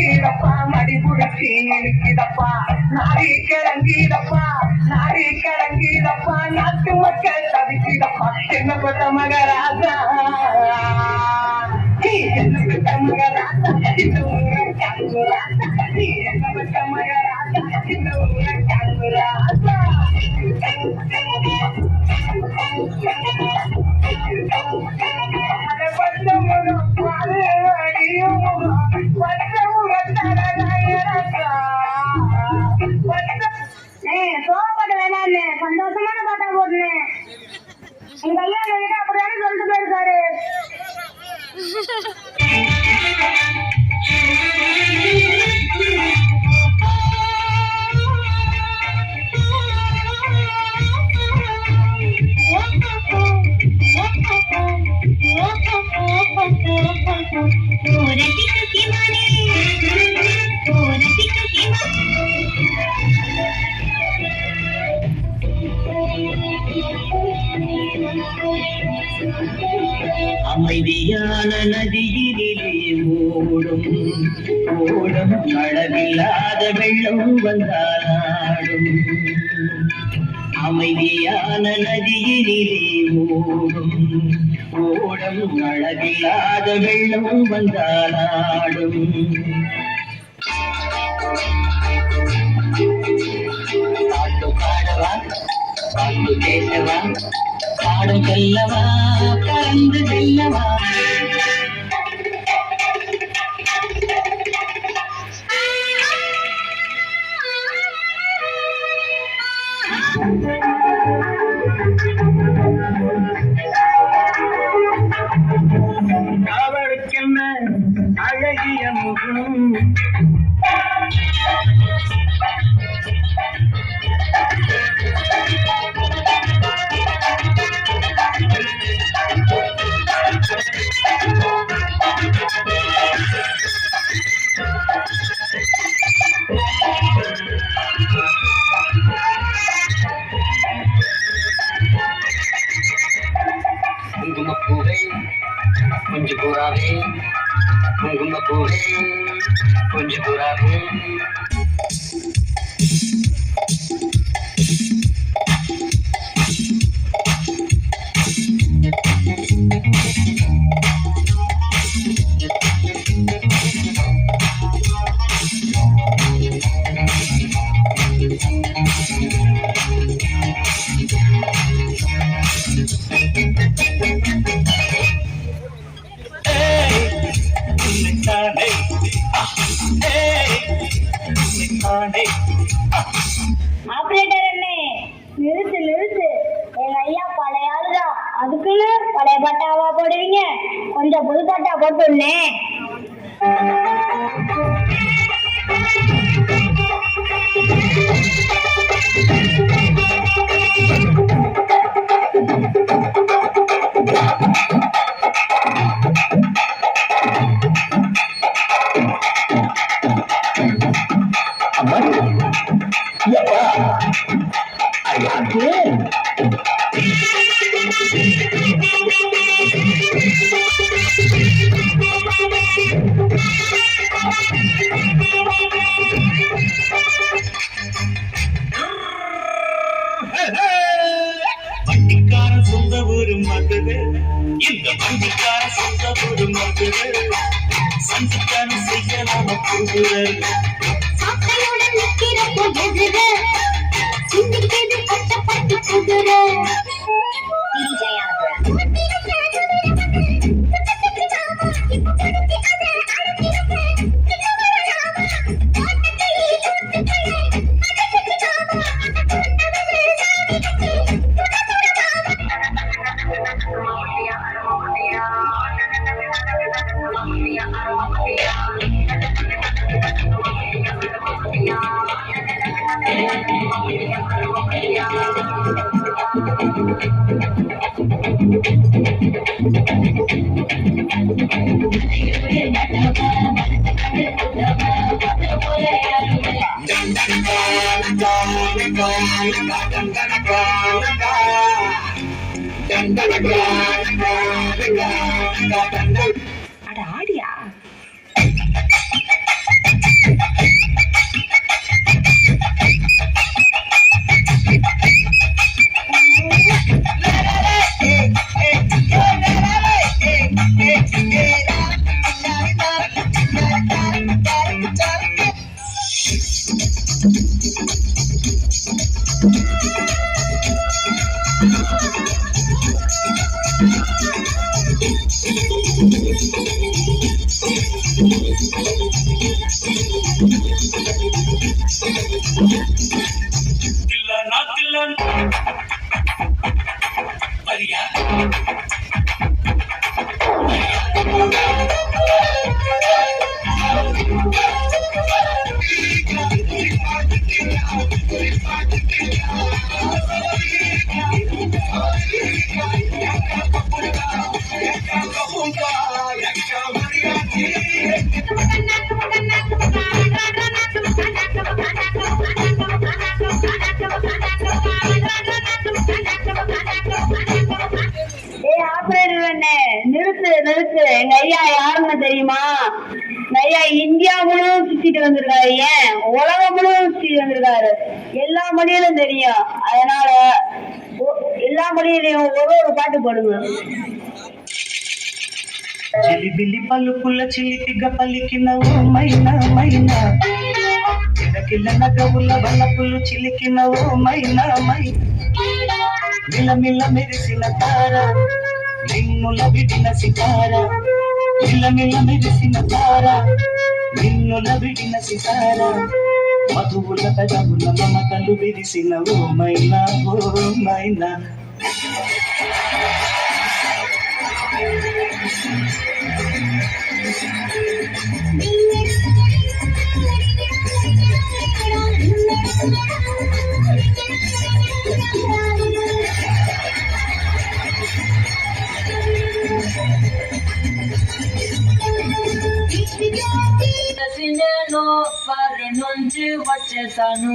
கிளங்கிடப்பா மடி புடிச்சி இழுக்கிடப்பா நாடி கிளங்கிடப்பா நாடி கிளங்கிடப்பா நாட்டு மக்கள் தவிக்கிடப்பா என்ன பட்ட மகராசா என்ன பட்ட மகராசா இந்த ஊரை காங்குராசா என்ன பட்ட மகராசா இந்த ஊரை காங்குராசா சோகப்பட வேணான்னு சந்தோஷமான பாட்டா போட்டுனே எங்க ஐயா என்கிட்ட அப்படியானு சொல்லிட்டு போயிருக்காரு. அமைதியான நதியிலே ஓடும் ஓடும் அளவில்லாத வெள்ளம் வந்தாடும் அமைதியான நதியிலே ஓடும் ஓடும் அளவில்லாத வெள்ளம் வந்தாடும் பாட்டு பாடவா பாட்டு பேசவா பாடும் செல்லவா பறந்து செல்லவா அவளுக்கென்ன அழகிய முகம் குங்குமப்பூவே கொஞ்சம் கூறாவே குங்குமப்பூவே கொஞ்சம் கூறாவே ஆபரேட்டர் அண்ணே நிறுத்து நிறுத்து. எங்க ஐயா பழைய ஆளுதான், அதுக்குன்னு பழைய பட்டாவா போடுவீங்க? கொஞ்சம் புது பட்டா போட்டுன்னே. வண்டிக்கார சொந்த ஊரு மதுரை, இந்த வண்டிக்கார சொந்த ஊரு மதுரை, சந்திக்கான செய்யலாம புதுரை ஆடியா தில்லானா தில்லான் வரியா ஏய் ஆபரேட்டர் அண்ணே, நிறுத்து நிறுத்து. எங்க ஐயா யாருன்னு தெரியுமா? எங்க ஐயா இந்தியா முழுவதும் சுத்திட்டு வந்திருக்காரு. ஏன் உலகம் முழுவதும் சுத்திட்டு வந்திருக்காரு. எல்லா மொழியிலும் தெரியும். அதனால எல்லா மொழியிலையும் ஒரு பாட்டு போடுங்க. చిలిబిలి పలుకుల చిలిపిగ పలికినవు మైనా మైనా కిలకిల నగవుల వలపులు చిలికినవు మైనా మైనా మిలమిల మెరిసిన తార నిన్నుల విడిన సితార మిలమిల మెరిసిన తార నిన్నుల విడిన సితార మధువుల పెదవుల మమతలు విరిసినవు మైనా ఓ మైనా నేను వారి నుంచి వచ్చేసాను.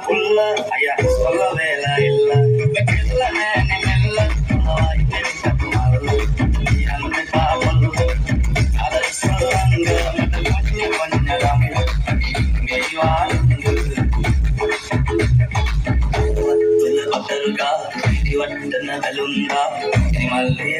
పుల్ల అయ్యా పొల వేల ఇల్ల మెల్ల మెల్ల అన్ని పాపలు అదర్శంగా కొంచెం ఒట్టరుగా వట్టన కలుందా మళ్ళీ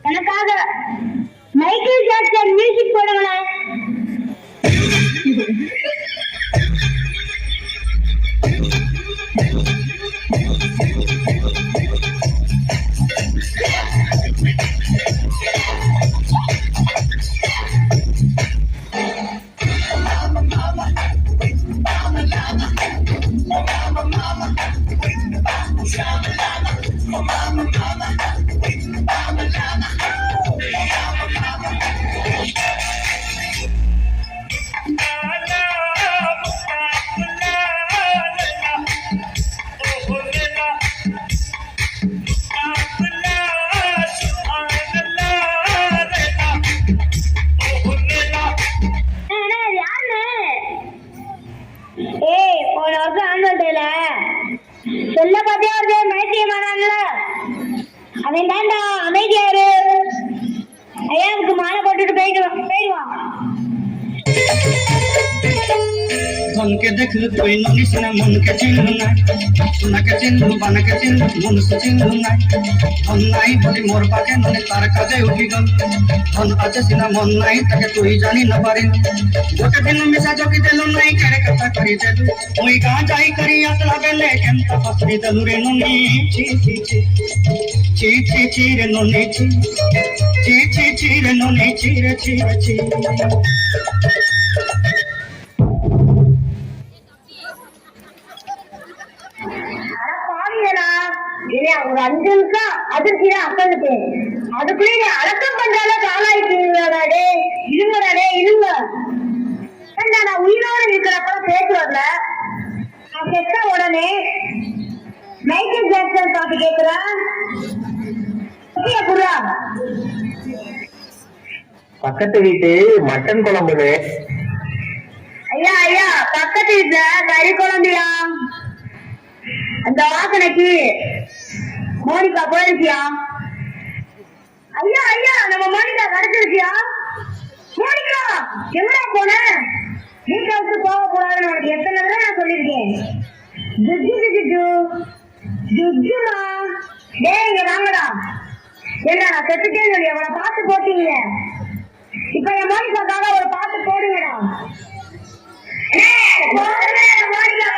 எனக்காக மைக்கேல் ஜாக்சன் மியூசிக் போடுங்களேன். ஏய், போன வருஷம் ஆனுவல் டேல சொல்ல பார்த்தே ஒரு மைத்தியமானான்ல, அவன் தாண்டா அமைதியாரு. ஐயாவுக்கு மாலை போட்டுட்டு போயிடுவான். धन के देख कोई ननी से मन के चिन्ह ना सुन के चिन्ह बन के चिन्ह मन से चिन्ह ना धन नहीं बोली मोर पाके नने तार काजे उठी गल धन आजे सिना मन नहीं ताके तू ही जानी न पारे गोटे दिन मिसा जोकी देलु नहीं करे कथा करी देलु मुई का जाई करी असला बेले केंता फसरी देलु रे ननी ची ची ची ची ची ची रे ननी ची ची ची ची रे ननी ची रे ची रे ची ஒரு 5 நிமிஷம் அதிர்ச்சியா அக்கனுக்கு அதுக்குள்ளே அடக்கம் பண்றால காலாயிட்டீங்களாடே. இருங்கடாடே இருங்க. நான் உயிரோட இருக்கிறப்ப பேசுறதுல நான் செத்த உடனே மைக்கேல் ஜாக்சன் பாட்டு கேட்கிறேன். பக்கத்து வீட்டு மட்டன் குழம்புன்னு. ஐயா ஐயா, பக்கத்து வீட்டுல கறி குழம்பியா, அந்த வாசனைக்கு மோனிகா போயிருக்கியா? ஐயா ஐயா, நம்ம மோனிகா கிடைச்சிருக்கியா? மோனிகா எங்கடா போன? வீட்டை விட்டு போக கூடாதுன்னு உனக்கு எத்தனை தடவை நான் சொல்லியிருக்கேன். டேய் இங்க வாங்கடா. என்ன நான் செத்துட்டேன்னு சொல்லி அவளை பார்த்து போட்டீங்க. இப்ப என் மோனிகாக்காக ஒரு பாட்டு போடுங்கடா. மோனிகா